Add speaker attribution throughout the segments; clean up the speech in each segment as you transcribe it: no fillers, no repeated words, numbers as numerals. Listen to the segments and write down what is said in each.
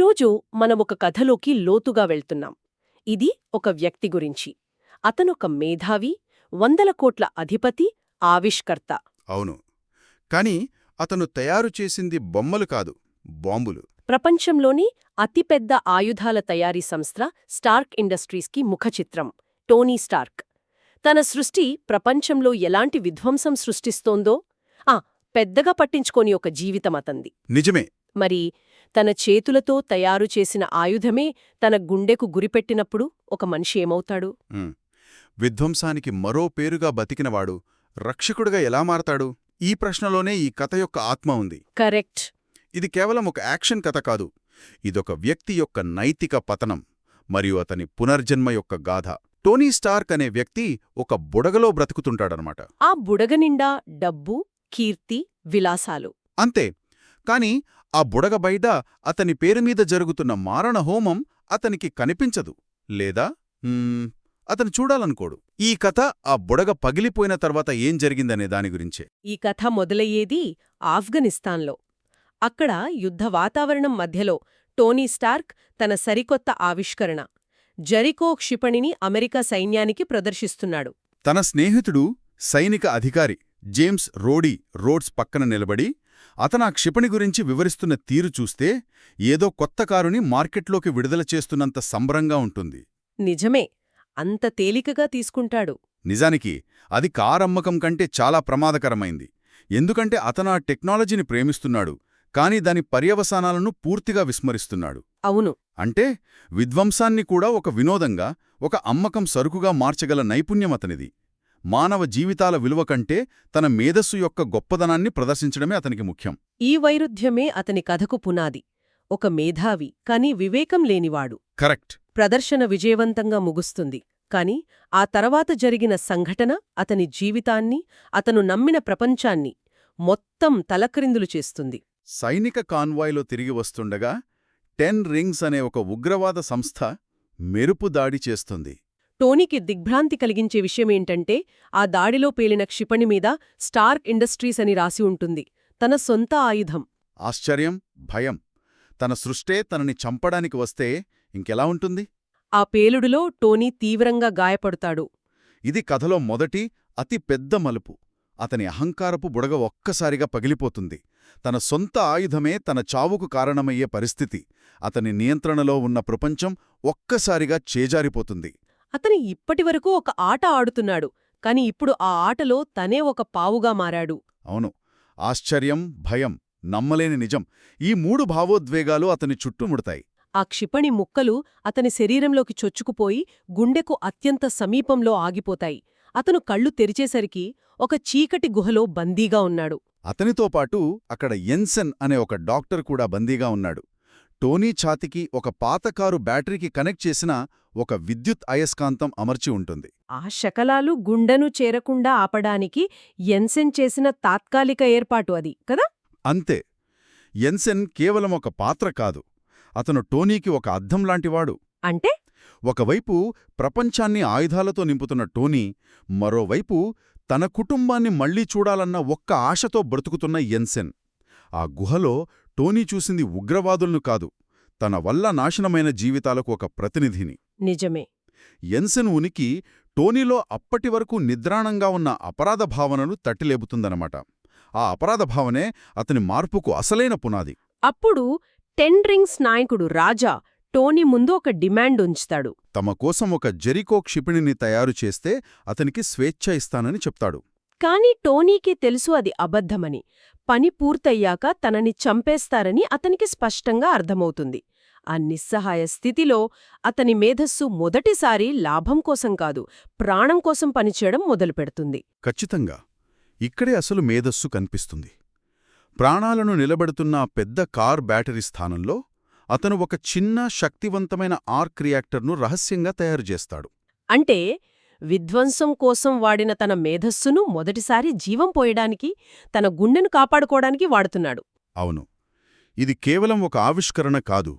Speaker 1: ఈరోజు మనమొక కథలోకి లోతుగా వెళ్తున్నాం. ఇది ఒక వ్యక్తి గురించి. అతనొక మేధావి, 100 కోట్ల అధిపతి, ఆవిష్కర్త.
Speaker 2: అవును. కాని అతను తయారు చేసింది బొమ్మలు కాదు, బాంబులు.
Speaker 1: ప్రపంచంలోని అతిపెద్ద ఆయుధాల తయారీ సంస్థ స్టార్క్ ఇండస్ట్రీస్కి ముఖచిత్రం టోనీ స్టార్క్. తన సృష్టి ప్రపంచంలో ఎలాంటి విధ్వంసం సృష్టిస్తోందో పెద్దగా పట్టించుకోని ఒక జీవితం అతంది.
Speaker 2: నిజమే.
Speaker 1: మరి తన చేతులతో తయారు చేసిన ఆయుధమే తన గుండెకు గురిపెట్టినప్పుడు ఒక మనిషి ఏమవుతాడు?
Speaker 2: విధ్వంసానికి మరో పేరుగా బతికినవాడు రక్షకుడుగా ఎలా మారతాడు? ఈ ప్రశ్నలోనే ఈ కథ యొక్క ఆత్మ ఉంది.
Speaker 1: కరెక్ట్.
Speaker 2: ఇది కేవలం ఒక యాక్షన్ కథ కాదు. ఇదొక వ్యక్తి యొక్క నైతిక పతనం మరియు అతని పునర్జన్మ యొక్క గాథ. టోనీ స్టార్క్ అనే వ్యక్తి ఒక బుడగలో బ్రతుకుతుంటాడనమాట.
Speaker 1: ఆ బుడగ నిండా డబ్బు, కీర్తి, విలాసాలు.
Speaker 2: అంతే. కాని ఆ బుడగ బయట అతని పేరుమీద జరుగుతున్న మారణహోమం అతనికి కనిపించదు, లేదా అతను చూడాలనుకోడు. ఈ కథ ఆ బుడగ పగిలిపోయిన తర్వాత ఏం జరిగిందనే దాని గురించే.
Speaker 1: ఈ కథ మొదలయ్యేది ఆఫ్ఘనిస్తాన్లో. అక్కడ యుద్ధ వాతావరణం మధ్యలో టోనీ స్టార్క్ తన సరికొత్త ఆవిష్కరణ జెరికో క్షిపణిని అమెరికా సైన్యానికి ప్రదర్శిస్తున్నాడు.
Speaker 2: తన స్నేహితుడు సైనిక అధికారి జేమ్స్ రోడ్స్ పక్కన నిలబడి అతనా క్షిపణి గురించి వివరిస్తున్న తీరు చూస్తే ఏదో కొత్త కారుని మార్కెట్లోకి విడుదల చేస్తున్నంత సంబరంగా ఉంటుంది.
Speaker 1: నిజమే. అంత తేలికగా తీసుకుంటాడు.
Speaker 2: నిజానికి అది కారమ్మకం కంటే చాలా ప్రమాదకరమైంది. ఎందుకంటే అతనా టెక్నాలజీని ప్రేమిస్తున్నాడు, కాని దాని పర్యవసానాలను పూర్తిగా విస్మరిస్తున్నాడు.
Speaker 1: అవును.
Speaker 2: అంటే విధ్వంసాన్ని కూడా ఒక వినోదంగా, ఒక అమ్మకం సరుకుగా మార్చగల నైపుణ్యం అతనిది. మానవ జీవితాల విలువ కంటే తన మేధస్సు యొక్క గొప్పదనాన్ని ప్రదర్శించడమే అతనికి ముఖ్యం.
Speaker 1: ఈ వైరుధ్యమే అతని కథకు పునాది. ఒక మేధావి, కాని వివేకం లేనివాడు.
Speaker 2: కరెక్ట్.
Speaker 1: ప్రదర్శన విజయవంతంగా ముగుస్తుంది. కాని ఆ తర్వాత జరిగిన సంఘటన అతని జీవితాన్ని, అతను నమ్మిన ప్రపంచాన్ని మొత్తం తలక్రిందులు చేస్తుంది.
Speaker 2: సైనిక కాన్వాయ్లో తిరిగి వస్తుండగా 10 రింగ్స్ అనే ఒక ఉగ్రవాద సంస్థ మెరుపు దాడి చేస్తుంది.
Speaker 1: టోనీకి దిగ్భ్రాంతి కలిగించే విషయమేంటంటే ఆ దాడిలో పేలిన క్షిపణి మీద స్టార్క్ ఇండస్ట్రీస్ అని రాసి ఉంటుంది. తన సొంత ఆయుధం.
Speaker 2: ఆశ్చర్యం, భయం. తన సృష్టే తనని చంపడానికి వస్తే ఇంకెలా ఉంటుంది?
Speaker 1: ఆ పేలుడులో టోనీ తీవ్రంగా గాయపడతాడు.
Speaker 2: ఇది కథలో మొదటి అతి పెద్ద మలుపు. అతని అహంకారపు బుడగ ఒక్కసారిగా పగిలిపోతుంది. తన సొంత ఆయుధమే తన చావుకు కారణమయ్యే పరిస్థితి. అతని నియంత్రణలో ఉన్న ప్రపంచం ఒక్కసారిగా చేజారిపోతుంది.
Speaker 1: అతను ఇప్పటివరకు ఒక ఆట ఆడుతున్నాడు, కాని ఇప్పుడు ఆ ఆటలో తనే ఒక పావుగా మారాడు.
Speaker 2: అవును. ఆశ్చర్యం, భయం, నమ్మలేని నిజం, ఈ 3 భావోద్వేగాలు అతని చుట్టుముడతాయి.
Speaker 1: ఆ క్షిపణి ముక్కలు అతని శరీరంలోకి చొచ్చుకుపోయి గుండెకు అత్యంత సమీపంలో ఆగిపోతాయి. అతను కళ్ళు తెరిచేసరికి ఒక చీకటి గుహలో బందీగా ఉన్నాడు.
Speaker 2: అతనితో పాటు అక్కడ ఎన్సెన్ అనే ఒక డాక్టర్ కూడా బందీగా ఉన్నాడు. టోనీ ఛాతికి ఒక పాతకారు బ్యాటరీకి కనెక్ట్ చేసిన ఒక విద్యుత్ అయస్కాంతం అమర్చి ఉంటుంది.
Speaker 1: ఆ శకలాలు గుండెను చేరకుండా ఆపడానికి ఎన్సెన్ చేసిన తాత్కాలిక ఏర్పాటు అది కదా.
Speaker 2: అంతే. ఎన్సెన్ కేవలం ఒక పాత్ర కాదు, అతను టోనీకి ఒక అద్దంలాంటివాడు.
Speaker 1: అంటే
Speaker 2: ఒకవైపు ప్రపంచాన్ని ఆయుధాలతో నింపుతున్న టోనీ, మరోవైపు తన కుటుంబాన్ని మళ్లీ చూడాలన్న ఒక్క ఆశతో బ్రతుకుతున్న ఎన్సెన్. ఆ గుహలో టోనీ చూసింది ఉగ్రవాదులను కాదు, తన వల్ల నాశనమైన జీవితాలకు ఒక ప్రతినిధిని.
Speaker 1: నిజమే.
Speaker 2: ఎన్సెన్ ఉనికి టోనీలో అప్పటివరకు నిద్రాణంగా ఉన్న అపరాధ భావనను తట్టిలేపుతుందనమాట. ఆ అపరాధ భావనే అతని మార్పుకు అసలైన పునాది.
Speaker 1: అప్పుడు 10 రింగ్స్ నాయకుడు రాజా టోనీ ముందు ఒక డిమాండ్ ఉంచుతాడు.
Speaker 2: తమ కోసం ఒక జెరికో క్షిపణిని తయారు చేస్తే అతనికి స్వేచ్ఛ ఇస్తానని చెప్తాడు.
Speaker 1: కాని టోనీకి తెలుసు అది అబద్ధమని. పని పూర్తయ్యాక తనని చంపేస్తారని అతనికి స్పష్టంగా అర్థమవుతుంది. ఆ నిస్సహాయ స్థితిలో అతని మేధస్సు మొదటిసారి లాభం కోసం కాదు, ప్రాణం కోసం పనిచేయడం మొదలుపెడుతుంది.
Speaker 2: ఖచ్చితంగా. ఇక్కడే అసలు మేధస్సు కనిపిస్తుంది. ప్రాణాలను నిలబెడుతున్న పెద్ద కార్ బ్యాటరీ స్థానంలో అతను ఒక చిన్న శక్తివంతమైన ఆర్క్ రియాక్టర్ను రహస్యంగా తయారుచేస్తాడు.
Speaker 1: అంటే విధ్వంసం కోసం వాడిన తన మేధస్సును మొదటిసారి జీవం పోయడానికి, తన గుండెను కాపాడుకోవడానికి వాడుతున్నాడు.
Speaker 2: అవును. ఇది కేవలం ఒక ఆవిష్కరణ కాదు,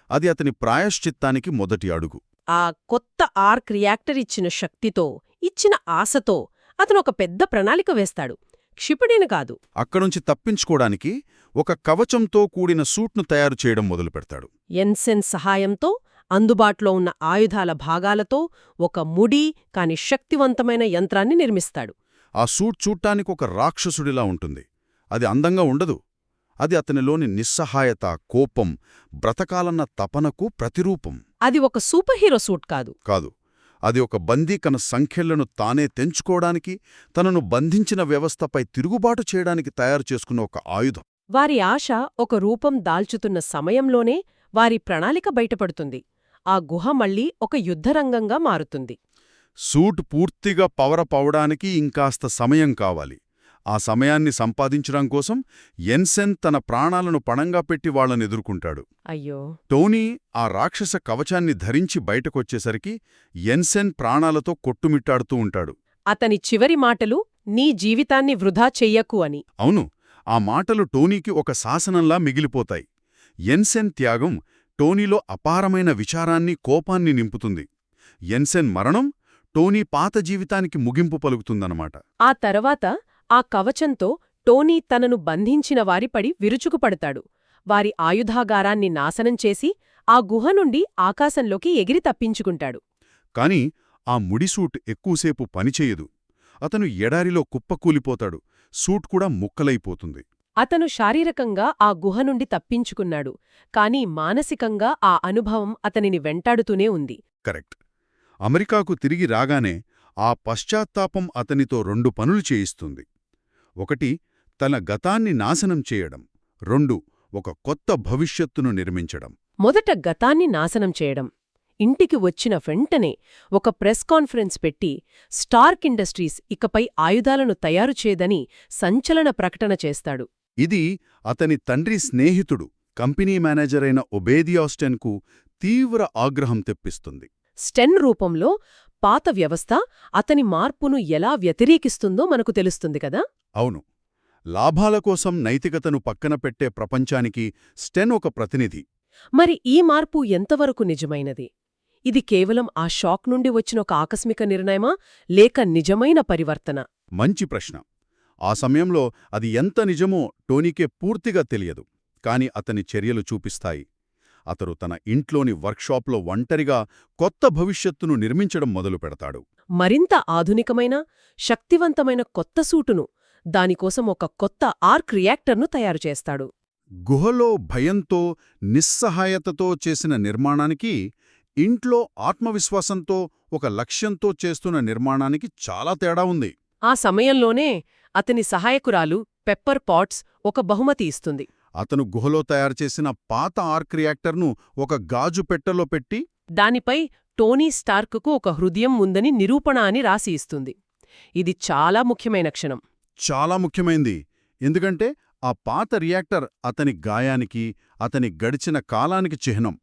Speaker 2: అది అతని ప్రాయశ్చిత్తానికి మొదటి అడుగు.
Speaker 1: ఆ కొత్త ఆర్క్ రియాక్టర్ ఇచ్చిన శక్తితో, ఇచ్చిన ఆశతో అతను ఒక పెద్ద ప్రణాళిక వేస్తాడు. క్షిపణిని కాదు.
Speaker 2: అక్కడుంచి తప్పించుకోడానికి ఒక కవచంతో కూడిన సూట్ను తయారు చేయడం మొదలుపెడతాడు.
Speaker 1: ఎన్సెన్ సహాయంతో అందుబాటులో ఉన్న ఆయుధాల భాగాలతో ఒక ముడి కాని శక్తివంతమైన యంత్రాన్ని నిర్మిస్తాడు.
Speaker 2: ఆ సూట్ చూడ్టానికొక రాక్షసుడిలా ఉంటుంది. అది అందంగా ఉండదు. అది అతనిలోని నిస్సహాయత, కోపం, బ్రతకాలన్న తపనకు ప్రతిరూపం.
Speaker 1: అది ఒక సూపర్ హీరో సూట్ కాదు.
Speaker 2: కాదు, అది ఒక బందీ తన సంఖ్యలను తానే తెంచుకోవడానికి, తనను బంధించిన వ్యవస్థపై తిరుగుబాటు చేయడానికి తయారు చేసుకున్న ఒక ఆయుధం.
Speaker 1: వారి ఆశ ఒక రూపం దాల్చుతున్న సమయంలోనే వారి ప్రణాళిక బయటపడుతుంది. ఆ గుహ మళ్లీ ఒక యుద్ధరంగంగా మారుతుంది.
Speaker 2: సూట్ పూర్తిగా పవరప్ అవడానికి ఇంకాస్త సమయం కావాలి. ఆ సమయాన్ని సంపాదించడం కోసం ఎన్సెన్ తన ప్రాణాలను పణంగా పెట్టి వాళ్లనెదుర్కొంటాడు.
Speaker 1: అయ్యో!
Speaker 2: టోనీ ఆ రాక్షస కవచాన్ని ధరించి బయటకొచ్చేసరికి ఎన్సెన్ ప్రాణాలతో కొట్టుమిట్టాడుతూ ఉంటాడు.
Speaker 1: అతని చివరి మాటలు నీ జీవితాన్ని వృధా చెయ్యకు అని.
Speaker 2: అవును, ఆ మాటలు టోనీకి ఒక శాసనంలా మిగిలిపోతాయి. ఎన్సెన్ త్యాగం టోనీలో అపారమైన విచారాన్ని, కోపాన్ని నింపుతుంది. ఎన్సెన్ మరణం టోనీ పాత జీవితానికి ముగింపు పలుకుతుందన్నమాట.
Speaker 1: ఆ తర్వాత ఆ కవచంతో టోనీ తనను బంధించిన వారిపడి విరుచుకుపడతాడు. వారి ఆయుధాగారాన్ని నాశనం చేసి ఆ గుహ నుండి ఆకాశంలోకి ఎగిరి తప్పించుకుంటాడు.
Speaker 2: కాని ఆ ముడిసూట్ ఎక్కువసేపు పనిచేయదు. అతను ఎడారిలో కుప్పకూలిపోతాడు. సూట్ కూడా ముక్కలైపోతుంది.
Speaker 1: అతను శారీరకంగా ఆ గుహ నుండి తప్పించుకున్నాడు, కాని మానసికంగా ఆ అనుభవం అతనిని వెంటాడుతూనే ఉంది.
Speaker 2: కరెక్ట్. అమెరికాకు తిరిగి రాగానే ఆ పశ్చాత్తాపం అతనితో 2 పనులు చేయిస్తుంది. 1 తన గతాన్ని నాశనం చేయడం, 2 ఒక కొత్త భవిష్యత్తును నిర్మించడం.
Speaker 1: మొదట గతాన్ని నాశనం చేయడం. ఇంటికి వచ్చిన వెంటనే ఒక ప్రెస్ కాన్ఫరెన్స్ పెట్టి స్టార్క్ ఇండస్ట్రీస్ ఇకపై ఆయుధాలను తయారు చేయదని సంచలన ప్రకటన చేస్తాడు.
Speaker 2: ఇది అతని తండ్రి స్నేహితుడు, కంపెనీ మేనేజరైన ఒబేదియా స్టెన్కు తీవ్ర ఆగ్రహం తెప్పిస్తుంది.
Speaker 1: స్టెన్ రూపంలో పాత వ్యవస్థ అతని మార్పును ఎలా వ్యతిరేకిస్తుందో మనకు తెలుస్తుంది కదా.
Speaker 2: అవును, లాభాల కోసం నైతికతను పక్కన పెట్టే ప్రపంచానికి స్టెన్ ఒక ప్రతినిధి.
Speaker 1: మరి ఈ మార్పు ఎంతవరకు నిజమైనది? ఇది కేవలం ఆ షాక్ నుండి వచ్చిన ఒక ఆకస్మిక నిర్ణయమా, లేక నిజమైన పరివర్తన?
Speaker 2: మంచి ప్రశ్న. ఆ సమయంలో అది ఎంత నిజమో టోనీకే పూర్తిగా తెలియదు. కాని అతని చర్యలు చూపిస్తాయి. అతడు తన ఇంట్లోని వర్క్షాప్లో ఒంటరిగా కొత్త భవిష్యత్తును నిర్మించడం మొదలుపెడతాడు.
Speaker 1: మరింత ఆధునికమైన, శక్తివంతమైన కొత్త సూటును, దానికోసం ఒక కొత్త ఆర్క్ రియాక్టర్ను తయారుచేస్తాడు.
Speaker 2: గుహలో భయంతో, నిస్సహాయతతో చేసిన నిర్మాణానికి, ఇంట్లో ఆత్మవిశ్వాసంతో, ఒక లక్ష్యంతో చేస్తున్న నిర్మాణానికి చాలా తేడా ఉంది.
Speaker 1: ఆ సమయంలోనే అతని సహాయకురాలు పెప్పర్ పాట్స్ ఒక బహుమతి ఇస్తుంది.
Speaker 2: అతను గుహలో తయారుచేసిన పాత ఆర్క్ రియాక్టర్ను ఒక గాజు పెట్టెలో పెట్టి,
Speaker 1: దానిపై టోనీ స్టార్కుకు ఒక హృదయం ఉందని నిరూపణ అని రాసి ఇస్తుంది. ఇది చాలా ముఖ్యమైన క్షణం.
Speaker 2: చాలా ముఖ్యమైంది. ఎందుకంటే ఆ పాత రియాక్టర్ అతని గాయానికి, అతని గడిచిన కాలానికి చిహ్నం.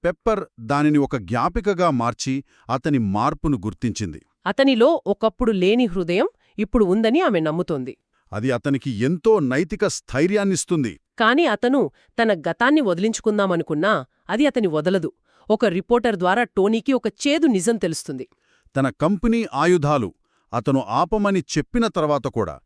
Speaker 2: పెప్పర్ దానిని ఒక జ్ఞాపికగా మార్చి అతని మార్పును గుర్తించింది.
Speaker 1: అతనిలో ఒకప్పుడు లేని హృదయం ఇప్పుడు ఉందని ఆమె నమ్ముతోంది.
Speaker 2: అది అతనికి ఎంతో నైతిక స్థైర్యాన్నిస్తుంది.
Speaker 1: కాని అతను తన గతాన్ని వదిలించుకుందామనుకున్నా అది అతని వదలదు. ఒక రిపోర్టర్ ద్వారా టోనీకి ఒక చేదు నిజం తెలుస్తుంది.
Speaker 2: తన కంపెనీ ఆయుధాలు అతను ఆపమని చెప్పిన తర్వాత కూడా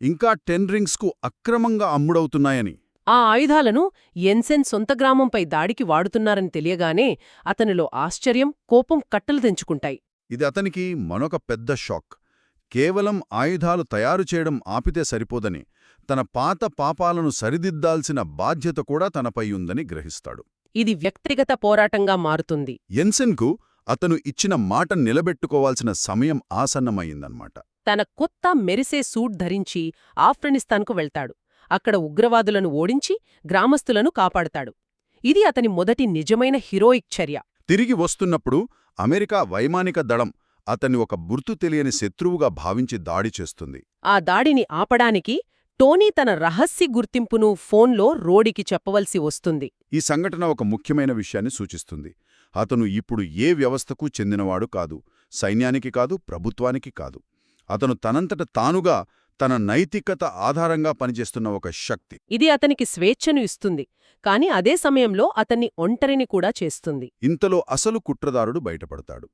Speaker 2: ఇంకా 10 రింగ్స్కు అక్రమంగా అమ్ముడవుతున్నాయని.
Speaker 1: ఆ ఆయుధాలను ఎన్సెన్ సొంత గ్రామంపై దాడికి వాడుతున్నారని తెలియగానే అతనిలో ఆశ్చర్యం, కోపం కట్టలు తెంచుకుంటాయి.
Speaker 2: ఇది అతనికి మరొక పెద్ద షాక్. కేవలం ఆయుధాలు తయారు చేయడం ఆపితే సరిపోదని, తన పాత పాపాలను సరిదిద్దాల్సిన బాధ్యత కూడా తనపై ఉందని గ్రహిస్తాడు.
Speaker 1: ఇది వ్యక్తిగత పోరాటంగా మారుతుంది.
Speaker 2: ఎన్సెన్కు అతను ఇచ్చిన మాట నిలబెట్టుకోవాల్సిన సమయం ఆసన్నమయ్యిందన్నమాట.
Speaker 1: తన కొత్త మెరిసే సూట్ ధరించి ఆఫ్ఘనిస్తాన్కు వెళ్తాడు. అక్కడ ఉగ్రవాదులను ఓడించి గ్రామస్తులను కాపాడతాడు. ఇది అతని మొదటి నిజమైన హీరోయిక్ చర్య.
Speaker 2: తిరిగి వస్తున్నప్పుడు అమెరికా వైమానిక దళం అతన్ని ఒక గుర్తు తెలియని శత్రువుగా భావించి దాడి చేస్తుంది.
Speaker 1: ఆ దాడిని ఆపడానికి టోనీ తన రహస్య గుర్తింపును ఫోన్లో రోడీకి చెప్పవలసి వస్తుంది.
Speaker 2: ఈ సంఘటన ఒక ముఖ్యమైన విషయాన్ని సూచిస్తుంది. అతను ఇప్పుడు ఏ వ్యవస్థకు చెందినవాడు కాదు, సైన్యానికి కాదు, ప్రభుత్వానికి కాదు. అతను తనంతట తానుగా తన నైతికత ఆధారంగా పనిచేస్తున్న ఒక శక్తి.
Speaker 1: ఇది అతనికి స్వేచ్ఛను ఇస్తుంది, కాని అదే సమయంలో అతన్ని ఒంటరిని కూడా చేస్తుంది.
Speaker 2: ఇంతలో అసలు కుట్రదారుడు బయటపడతాడు.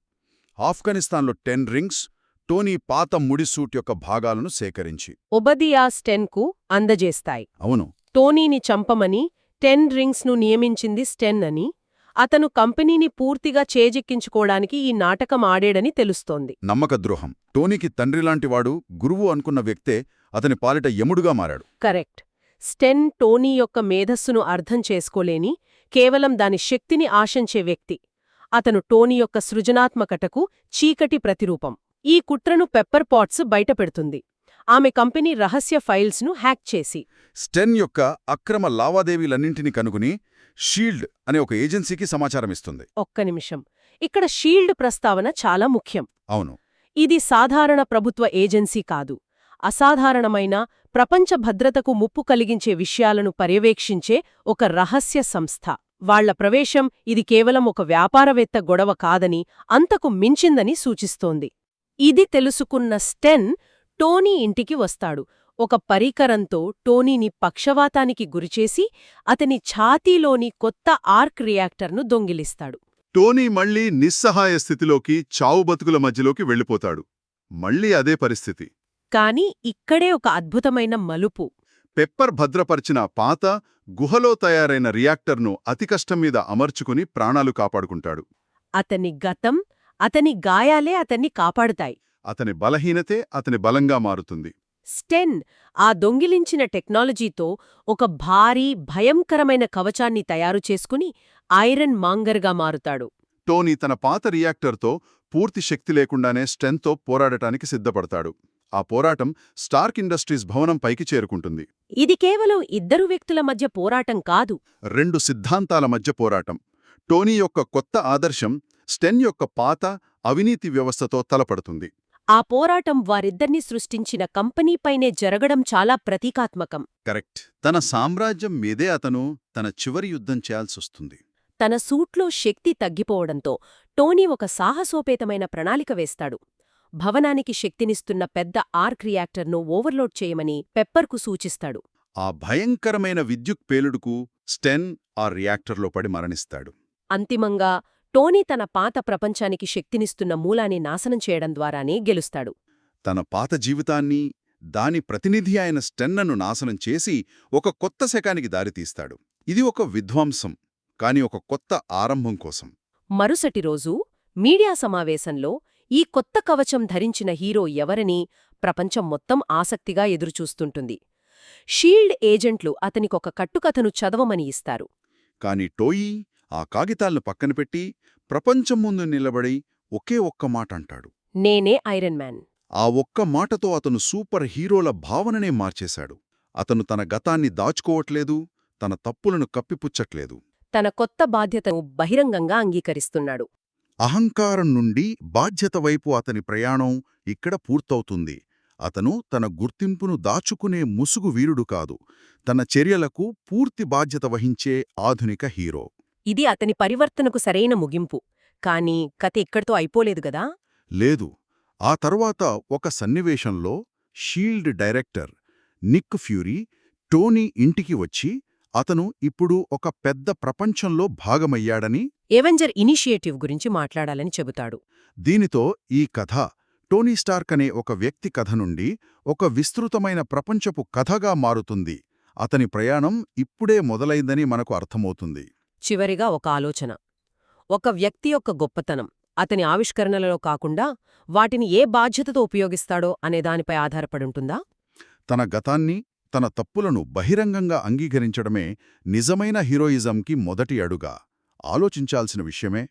Speaker 2: ఆఫ్ఘనిస్తాన్లో 10 రింగ్స్, టోనీ పాత ముడిసూట్ యొక్క భాగాలను సేకరించి.
Speaker 1: ఒబదియా స్టెన్కు అందజేస్తాయి.
Speaker 2: అవును,
Speaker 1: టోనీని చంపమని 10 రింగ్స్ను నియమించింది స్టెన్ అని, అతను కంపెనీని పూర్తిగా చేజిక్కించుకోవడానికి ఈ నాటకం ఆడేడని తెలుస్తోంది.
Speaker 2: నమ్మకద్రోహం. టోనీకి తండ్రిలాంటివాడు, గురువు అనుకున్న వ్యక్తే అతని పాలిట యముడుగా మారాడు.
Speaker 1: కరెక్ట్. స్టెన్ టోనీ యొక్క మేధస్సును అర్థం చేసుకోలేని, కేవలం దాని శక్తిని ఆశించే వ్యక్తి. అతను టోనీ యొక్క సృజనాత్మకతకు చీకటి ప్రతిరూపం. ఈ కుట్రను పెప్పర్ పాట్స్ బయటపెడుతుంది, ఆమె కంపెనీ రహస్య ఫైల్స్ను హ్యాక్ చేసి.
Speaker 2: స్టెన్ యొక్క అక్రమ లావాదేవీలన్నింటినీ కనుగొని షీల్డ్ అనే ఒక ఏజెన్సీకి సమాచారమిస్తుంది.
Speaker 1: ఒక్క నిమిషం, ఇక్కడ షీల్డ్ ప్రస్తావన చాలా ముఖ్యం.
Speaker 2: అవును,
Speaker 1: ఇది సాధారణ ప్రభుత్వ ఏజెన్సీ కాదు. అసాధారణమైన, ప్రపంచ భద్రతకు ముప్పు కలిగించే విషయాలను పర్యవేక్షించే ఒక రహస్య సంస్థ. వాళ్ల ప్రవేశం ఇది కేవలం ఒక వ్యాపారవేత్త గొడవ కాదని, అంతకు మించిందని సూచిస్తోంది. ఇది తెలుసుకున్న స్టెన్ టోనీ ఇంటికి వస్తాడు. ఒక పరికరంతో టోనీని పక్షవాతానికి గురిచేసి అతని ఛాతీలోని కొత్త ఆర్క్ రియాక్టర్ను దొంగిలిస్తాడు.
Speaker 3: టోనీ మళ్లీ నిస్సహాయ స్థితిలోకి, చావుబతుకుల మధ్యలోకి వెళ్ళిపోతాడు. మళ్లీ అదే పరిస్థితి.
Speaker 1: కాని ఇక్కడే ఒక అద్భుతమైన మలుపు.
Speaker 3: పెప్పర్ భద్రపరిచిన పాత, గుహలో తయారైన రియాక్టర్ను అతి కష్టం మీద అమర్చుకుని ప్రాణాలు కాపాడుకుంటాడు.
Speaker 1: అతని గతం, అతని గాయాలే అతన్ని కాపాడుతాయి.
Speaker 3: అతని బలహీనతే అతని బలంగా మారుతుంది.
Speaker 1: స్టెన్ ఆ దొంగిలించిన టెక్నాలజీతో ఒక భారీ, భయంకరమైన కవచాన్ని తయారు చేసుకుని ఐరన్ మాంగర్గా మారుతాడు.
Speaker 3: టోనీ తన పాత రియాక్టర్తో పూర్తి శక్తి లేకుండానే స్టెన్తో పోరాడటానికి సిద్ధపడతాడు. ఆ పోరాటం స్టార్క్ ఇండస్ట్రీస్ భవనం పైకి చేరుకుంటుంది.
Speaker 1: ఇది కేవలం ఇద్దరు వ్యక్తుల మధ్య పోరాటం కాదు,
Speaker 3: 2 సిద్ధాంతాల మధ్య పోరాటం. టోనీ యొక్క కొత్త ఆదర్శం స్టెన్ యొక్క పాత, అవినీతి వ్యవస్థతో తలపడుతుంది.
Speaker 1: ఆ పోరాటం వారిద్దర్నీ సృష్టించిన కంపెనీపైనే జరగడం చాలా ప్రతీకాత్మకం.
Speaker 3: కరెక్ట్. తన సామ్రాజ్యం మీదే అతను తన చివరి యుద్ధం చేయాల్సొస్తుంది.
Speaker 1: తన సూట్లో శక్తి తగ్గిపోవడంతో టోనీ ఒక సాహసోపేతమైన ప్రణాళిక వేస్తాడు. భవనానికి శక్తినిస్తున్న పెద్ద ఆర్క్ రియాక్టర్ను ఓవర్లోడ్ చేయమని పెప్పర్కు సూచిస్తాడు.
Speaker 3: ఆ భయంకరమైన విద్యుత్ పేలుడుకు స్టెన్ ఆ రియాక్టర్లో పడి మరణిస్తాడు.
Speaker 1: అంతిమంగా టోనీ తన పాత ప్రపంచానికి శక్తినిస్తున్న మూలాన్ని నాశనం చేయడం ద్వారానే గెలుస్తాడు.
Speaker 3: తన పాత జీవితాన్ని, దాని ప్రతినిధి అయిన స్టెన్నను నాశనం చేసి ఒక కొత్త శకానికి దారితీస్తాడు. ఇది ఒక విధ్వంసం, కాని ఒక కొత్త ఆరంభం కోసం.
Speaker 1: మరుసటి రోజు మీడియా సమావేశంలో ఈ కొత్త కవచం ధరించిన హీరో ఎవరని ప్రపంచం మొత్తం ఆసక్తిగా ఎదురుచూస్తుంటుంది. షీల్డ్ ఏజెంట్లు అతనికొక కట్టుకథను చదవమని ఇస్తారు.
Speaker 3: కాని టోయీ ఆ కాగితాలను పక్కనపెట్టి ప్రపంచం ముందు నిలబడి ఒకే ఒక్క మాట అంటాడు.
Speaker 1: నేనే ఐరన్ మ్యాన్.
Speaker 3: ఆ ఒక్క మాటతో అతను సూపర్ హీరోల భావననే మార్చేశాడు. అతను తన గతాన్ని దాచుకోవట్లేదు, తన తప్పులను కప్పిపుచ్చట్లేదు.
Speaker 1: తన కొత్త బాధ్యతను బహిరంగంగా అంగీకరిస్తున్నాడు.
Speaker 3: అహంకారం నుండి బాధ్యత వైపు అతని ప్రయాణం ఇక్కడ పూర్తవుతుంది. అతను తన గుర్తింపును దాచుకునే ముసుగు వీరుడు కాదు, తన చర్యలకు పూర్తి బాధ్యత వహించే ఆధునిక హీరో.
Speaker 1: ఇది అతని పరివర్తనకు సరైన ముగింపు. కాని కథ ఇక్కడితో అయిపోలేదు గదా.
Speaker 3: లేదు. ఆ తర్వాత ఒక సన్నివేశంలో SHIELD director Nick Fury Tony ఇంటికి వచ్చి అతను ఇప్పుడు ఒక పెద్ద ప్రపంచంలో భాగమయ్యాడని,
Speaker 1: ఎవెంజర్ ఇనిషియేటివ్ గురించి మాట్లాడాలని చెబుతాడు.
Speaker 3: దీనితో ఈ కథ టోనీ స్టార్క్ అనే ఒక వ్యక్తి కథ నుండి ఒక విస్తృతమైన ప్రపంచపు కథగా మారుతుంది. అతని ప్రయాణం ఇప్పుడే మొదలైందని మనకు అర్థమవుతుంది.
Speaker 1: చివరిగా ఒక ఆలోచన. ఒక వ్యక్తి యొక్క గొప్పతనం అతని ఆవిష్కరణలలో కాకుండా వాటిని ఏ బాధ్యతతో ఉపయోగిస్తాడో అనే దానిపై ఆధారపడుంటుందా?
Speaker 3: తన గతాన్ని, తన తప్పులను బహిరంగంగా అంగీకరించడమే నిజమైన హీరోయిజంకి మొదటి అడుగా. ఆలోచించాల్సిన విషయమే.